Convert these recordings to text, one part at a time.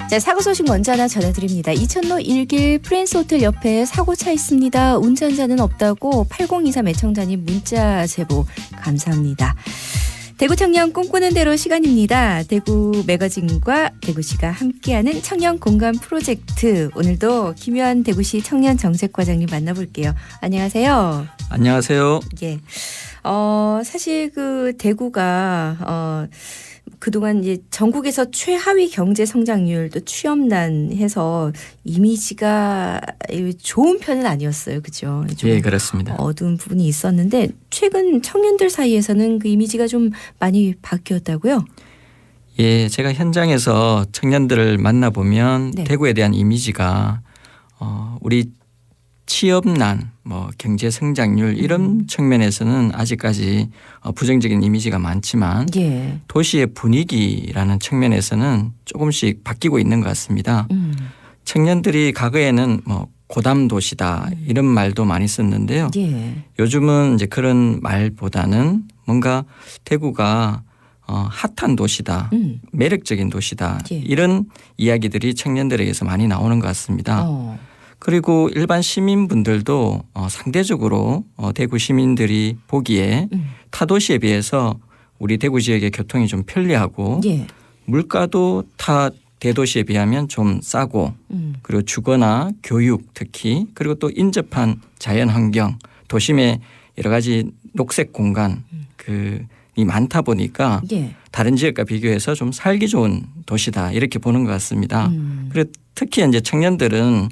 자, 사고 소식 먼저 하나 전해드립니다. 이천로 1길 프랜스 호텔 옆에 사고 차 있습니다. 운전자는 없다고 8023 애청자님 문자 제보 감사합니다. 대구 청년 꿈꾸는 대로 시간입니다. 대구 매거진과 대구시가 함께하는 청년 공감 프로젝트. 오늘도 김유한 대구시 청년정책과장님 만나볼게요. 안녕하세요. 안녕하세요. 예. 사실 그 대구가 그동안 이제 전국에서 최하위 경제 성장률 또 취업난해서 이미지가 좋은 편은 아니었어요. 그죠? 예, 그렇습니다. 어두운 부분이 있었는데 최근 청년들 사이에서는 그 이미지가 좀 많이 바뀌었다고요? 예, 제가 현장에서 청년들을 만나보면 네. 대구에 대한 이미지가 우리 취업난, 경제 성장률 이런 측면에서는 아직까지 부정적인 이미지가 많지만 예. 도시의 분위기라는 측면에서는 조금씩 바뀌고 있는 것 같습니다. 청년들이 과거에는 고담 도시다 이런 말도 많이 썼는데요. 예. 요즘은 이제 그런 말보다는 뭔가 대구가 핫한 도시다, 매력적인 도시다 예. 이런 이야기들이 청년들에게서 많이 나오는 것 같습니다. 그리고 일반 시민분들도 상대적으로 대구 시민들이 보기에 타 도시에 비해서 우리 대구 지역의 교통이 좀 편리하고 예. 물가도 타 대도시에 비하면 좀 싸고 그리고 주거나 교육 특히 그리고 또 인접한 자연환경 도심의 여러 가지 녹색 공간 이 많다 보니까 예. 다른 지역과 비교해서 좀 살기 좋은 도시다 이렇게 보는 것 같습니다. 그리고 특히 이제 청년들은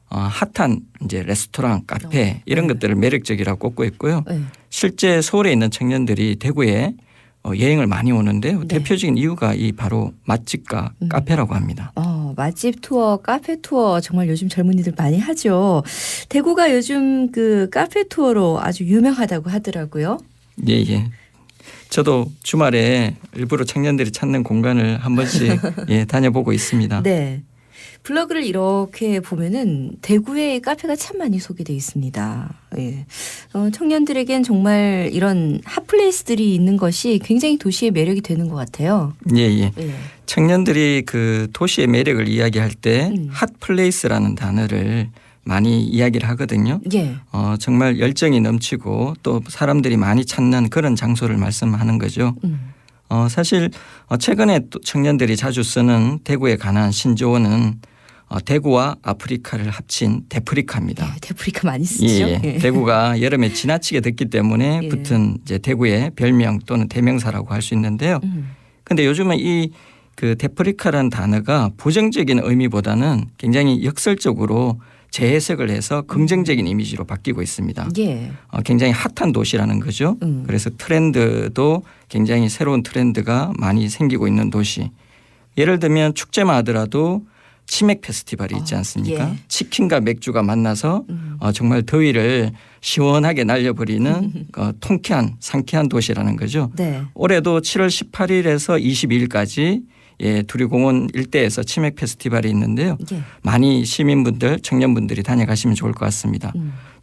핫한 이제 레스토랑, 카페 이런 것들을 매력적이라고 꼽고 있고요. 네. 실제 서울에 있는 청년들이 대구에 여행을 많이 오는데요. 네. 대표적인 이유가 이 바로 맛집과 카페라고 합니다. 맛집 투어, 카페 투어 정말 요즘 젊은이들 많이 하죠. 대구가 요즘 그 카페 투어로 아주 유명하다고 하더라고요. 예, 예. 저도 주말에 일부러 청년들이 찾는 공간을 한 번씩 다녀보고 있습니다. 네. 블로그를 이렇게 보면은 대구의 카페가 참 많이 소개되어 있습니다. 예. 청년들에겐 정말 이런 핫플레이스들이 있는 것이 굉장히 도시의 매력이 되는 것 같아요. 예, 예. 예. 청년들이 그 도시의 매력을 이야기할 때 핫플레이스라는 단어를 많이 이야기를 하거든요. 예. 정말 열정이 넘치고 또 사람들이 많이 찾는 그런 장소를 말씀하는 거죠. 사실 최근에 또 청년들이 자주 쓰는 대구에 관한 신조어는 대구와 아프리카를 합친 데프리카입니다. 네, 데프리카 많이 쓰죠. 예, 예. 대구가 여름에 지나치게 덥기 때문에 예. 붙은 이제 대구의 별명 또는 대명사라고 할 수 있는데요. 그런데 요즘은 이 그 데프리카라는 단어가 부정적인 의미보다는 굉장히 역설적으로 재해석을 해서 긍정적인 이미지로 바뀌고 있습니다. 예. 굉장히 핫한 도시라는 거죠. 그래서 트렌드도 굉장히 새로운 트렌드가 많이 생기고 있는 도시. 예를 들면 축제만 하더라도 치맥 페스티벌이 있지 않습니까? 예. 치킨과 맥주가 만나서 정말 더위를 시원하게 날려버리는 통쾌한 상쾌한 도시라는 거죠. 네. 올해도 7월 18일에서 22일까지 두리공원 일대에서 치맥 페스티벌이 있는데요. 예. 많이 시민분들 청년분들이 다녀가시면 좋을 것 같습니다.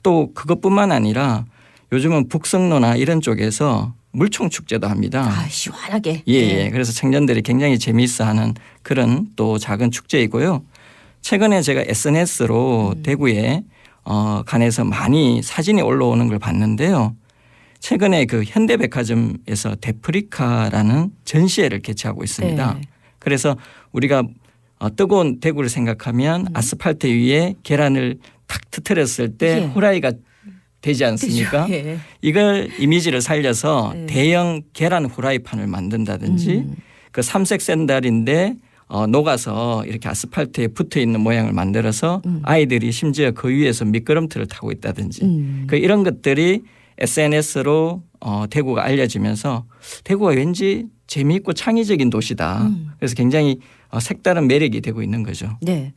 또 그것뿐만 아니라 요즘은 북성로나 이런 쪽에서 물총 축제도 합니다. 시원하게. 예, 예. 그래서 청년들이 굉장히 재미있어하는 그런 또 작은 축제이고요. 최근에 제가 SNS로 대구에 관해서 많이 사진이 올라오는 걸 봤는데요. 최근에 그 현대백화점에서 데프리카라는 전시회를 개최하고 있습니다. 네. 그래서 우리가 뜨거운 대구를 생각하면 아스팔트 위에 계란을 탁 터뜨렸을 때 예. 후라이가 되지 않습니까? 예. 이걸 이미지를 살려서 네. 대형 계란 후라이판을 만든다든지 그 삼색 샌들인데 녹아서 이렇게 아스팔트에 붙어 있는 모양을 만들어서 아이들이 심지어 그 위에서 미끄럼틀을 타고 있다든지 그 이런 것들이 SNS로 대구가 알려지면서 대구가 왠지 재미있고 창의적인 도시다. 그래서 굉장히 색다른 매력이 되고 있는 거죠. 네.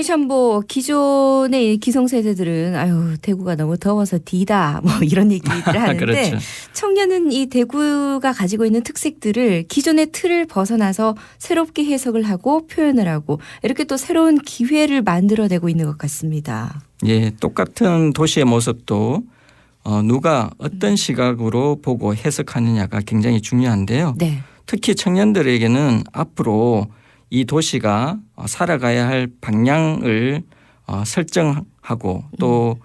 참 뭐 기존의 기성세대들은 아유 대구가 너무 더워서 디다 뭐 이런 얘기를 하는데 그렇죠. 청년은 이 대구가 가지고 있는 특색들을 기존의 틀을 벗어나서 새롭게 해석을 하고 표현을 하고 이렇게 또 새로운 기회를 만들어내고 있는 것 같습니다. 예, 똑같은 도시의 모습도 누가 어떤 시각으로 보고 해석하느냐가 굉장히 중요한데요. 네. 특히 청년들에게는 앞으로 이 도시가 살아가야 할 방향을 설정하고 또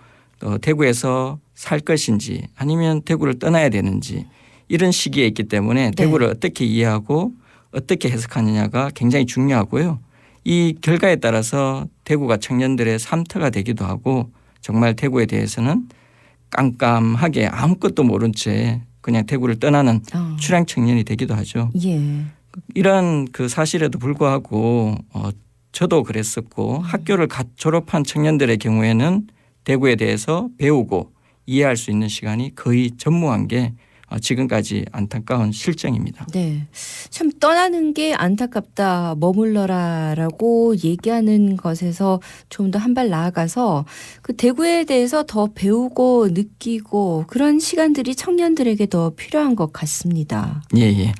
대구에서 살 것인지 아니면 대구를 떠나야 되는지 이런 시기에 있기 때문에 대구를 어떻게 이해하고 어떻게 해석하느냐가 굉장히 중요하고요. 이 결과에 따라서 대구가 청년들의 삶터가 되기도 하고 정말 대구에 대해서는 깜깜하게 아무것도 모른 채 그냥 대구를 떠나는 출향 청년이 되기도 하죠. 예. 이런 그 사실에도 불구하고 저도 그랬었고 학교를 졸업한 청년들의 경우에는 대구에 대해서 배우고 이해할 수 있는 시간이 거의 전무한 게 지금까지 안타까운 실정입니다. 네. 참 떠나는 게 안타깝다 머물러라라고 얘기하는 것에서 좀 더 한 발 나아가서 그 대구에 대해서 더 배우고 느끼고 그런 시간들이 청년들에게 더 필요한 것 같습니다. 예.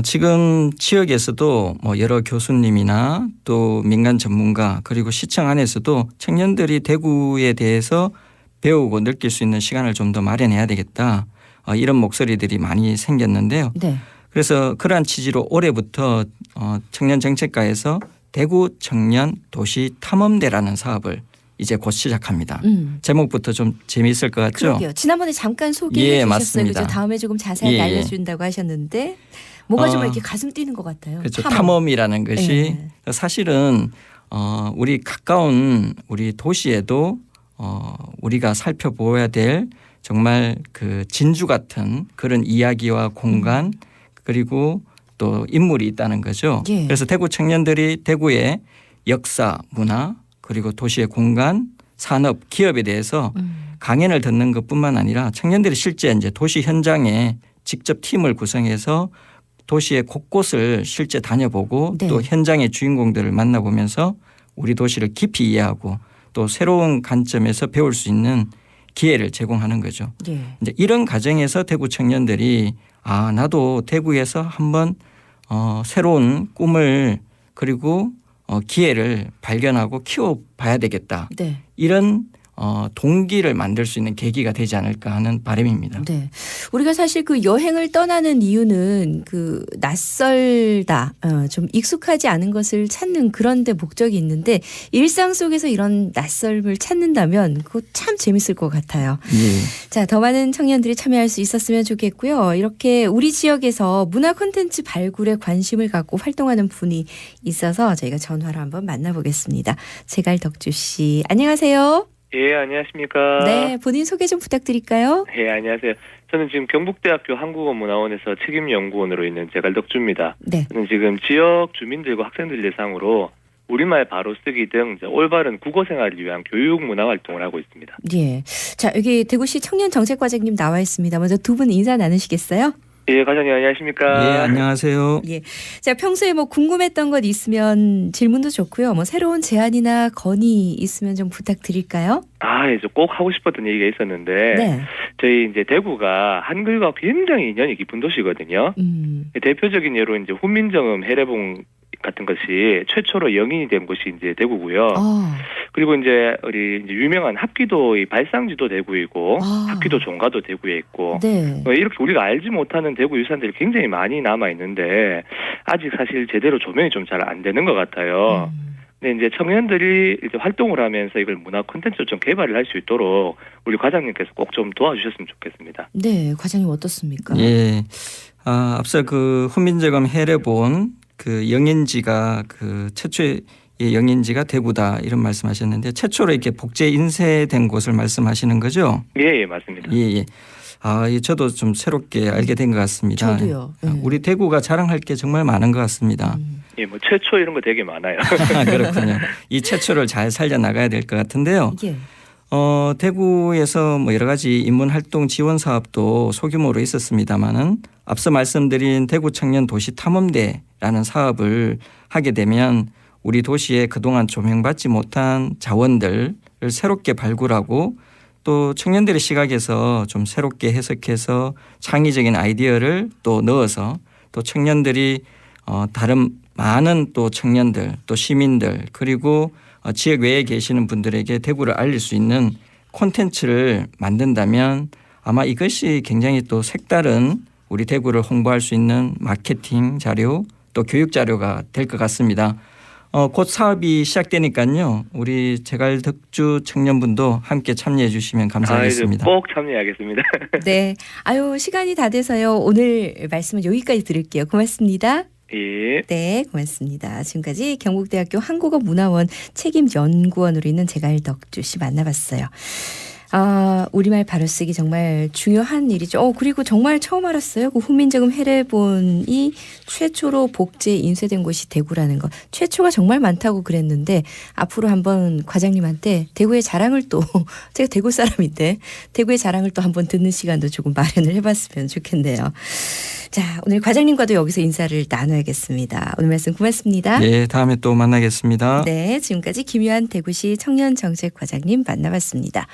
지금 지역에서도 뭐 여러 교수님이나 또 민간 전문가 그리고 시청 안에서도 청년들이 대구에 대해서 배우고 느낄 수 있는 시간을 좀 더 마련해야 되겠다. 이런 목소리들이 많이 생겼는데요. 네. 그래서 그러한 취지로 올해부터 청년정책과에서 대구 청년 도시 탐험대라는 사업을 이제 곧 시작합니다. 제목부터 좀 재미있을 것 같죠? 그러게요. 지난번에 잠깐 소개해 예, 주셨어요. 맞습니다. 그죠? 다음에 조금 자세하게 예. 알려준다고 하셨는데 뭔가 좀 이렇게 가슴 뛰는 것 같아요. 그렇죠. 탐험이라는 것이 사실은 우리 가까운 우리 도시에도 우리가 살펴보아야 될 정말 그 진주 같은 그런 이야기와 공간 그리고 또 인물이 있다는 거죠. 예. 그래서 대구 청년들이 대구의 역사, 문화 그리고 도시의 공간, 산업, 기업에 대해서 강연을 듣는 것뿐만 아니라 청년들이 실제 이제 도시 현장에 직접 팀을 구성해서 도시의 곳곳을 실제 다녀보고 네. 또 현장의 주인공들을 만나보면서 우리 도시를 깊이 이해하고 또 새로운 관점에서 배울 수 있는 기회를 제공하는 거죠. 예. 이제 이런 과정에서 대구 청년들이 나도 대구에서 한번 새로운 꿈을 그리고 기회를 발견하고 키워봐야 되겠다. 네. 이런 동기를 만들 수 있는 계기가 되지 않을까 하는 바람입니다. 네. 우리가 사실 그 여행을 떠나는 이유는 그 낯설다, 좀 익숙하지 않은 것을 찾는 그런 데 목적이 있는데 일상 속에서 이런 낯설음을 찾는다면 그거 참 재밌을 것 같아요. 예. 자, 더 많은 청년들이 참여할 수 있었으면 좋겠고요. 이렇게 우리 지역에서 문화 콘텐츠 발굴에 관심을 갖고 활동하는 분이 있어서 저희가 전화로 한번 만나보겠습니다. 제갈덕주 씨, 안녕하세요. 예, 안녕하십니까. 네, 본인 소개 좀 부탁드릴까요? 예, 안녕하세요. 저는 지금 경북대학교 한국어문화원에서 책임연구원으로 있는 제갈덕주입니다. 네. 저는 지금 지역 주민들과 학생들 대상으로 우리말 바로 쓰기 등 이제 올바른 국어 생활을 위한 교육 문화 활동을 하고 있습니다. 예. 자, 여기 대구시 청년정책과장님 나와 있습니다. 먼저 두 분 인사 나누시겠어요? 예, 과장님 안녕하십니까. 예, 안녕하세요. 예. 자, 평소에 뭐 궁금했던 것 있으면 질문도 좋고요. 뭐 새로운 제안이나 건의 있으면 좀 부탁드릴까요? 예, 저 꼭 하고 싶었던 얘기가 있었는데 네. 저희 이제 대구가 한글과 굉장히 인연이 깊은 도시거든요. 대표적인 예로 이제 훈민정음 해례봉 같은 것이 최초로 영인이 된 곳이 이제 대구고요. 그리고 이제 우리 이제 유명한 합기도의 발상지도 대구이고 합기도 종가도 대구에 있고 네. 이렇게 우리가 알지 못하는 대구 유산들이 굉장히 많이 남아 있는데 아직 사실 제대로 조명이 좀 잘 안 되는 것 같아요. 근데 이제 청년들이 이제 활동을 하면서 이걸 문화 콘텐츠를 좀 개발을 할 수 있도록 우리 과장님께서 꼭 좀 도와주셨으면 좋겠습니다. 네, 과장님 어떻습니까? 예. 앞서 그 훈민정음 해례본 그 영인지가 그 최초의 영인지가 대구다 이런 말씀하셨는데 최초로 이렇게 복제 인쇄된 곳을 말씀하시는 거죠? 예, 맞습니다. 예. 저도 좀 새롭게 알게 된 것 같습니다. 저도요. 우리 대구가 자랑할 게 정말 많은 것 같습니다. 예, 뭐 최초 이런 거 되게 많아요. 그렇군요. 이 최초를 잘 살려 나가야 될 것 같은데요. 예. 대구에서 뭐 여러 가지 인문활동 지원 사업도 소규모로 있었습니다마는 앞서 말씀드린 대구 청년 도시 탐험대라는 사업을 하게 되면 우리 도시에 그동안 조명받지 못한 자원들을 새롭게 발굴하고 또 청년들의 시각에서 좀 새롭게 해석해서 창의적인 아이디어를 또 넣어서 또 청년들이 다른 많은 또 청년들 또 시민들 그리고 지역 외에 계시는 분들에게 대구를 알릴 수 있는 콘텐츠를 만든다면 아마 이것이 굉장히 또 색다른 우리 대구를 홍보할 수 있는 마케팅 자료 또 교육 자료가 될 것 같습니다. 곧 사업이 시작되니까요. 우리 제갈덕주 청년분도 함께 참여해 주시면 감사하겠습니다. 꼭 참여하겠습니다. 네. 아유, 시간이 다 돼서요. 오늘 말씀은 여기까지 드릴게요. 고맙습니다. 예. 네, 고맙습니다. 지금까지 경북대학교 한국어문화원 책임연구원으로 있는 제갈덕주 씨 만나봤어요. 우리말 바로쓰기 정말 중요한 일이죠. 그리고 정말 처음 알았어요. 그 훈민정음 해례본이 최초로 복제에 인쇄된 곳이 대구라는 거. 최초가 정말 많다고 그랬는데 앞으로 한번 과장님한테 대구의 자랑을 또 제가 대구 사람인데 대구의 자랑을 또 한번 듣는 시간도 조금 마련을 해봤으면 좋겠네요. 자, 오늘 과장님과도 여기서 인사를 나눠야겠습니다. 오늘 말씀 고맙습니다. 네, 다음에 또 만나겠습니다. 네, 지금까지 김유한 대구시 청년정책과장님 만나봤습니다.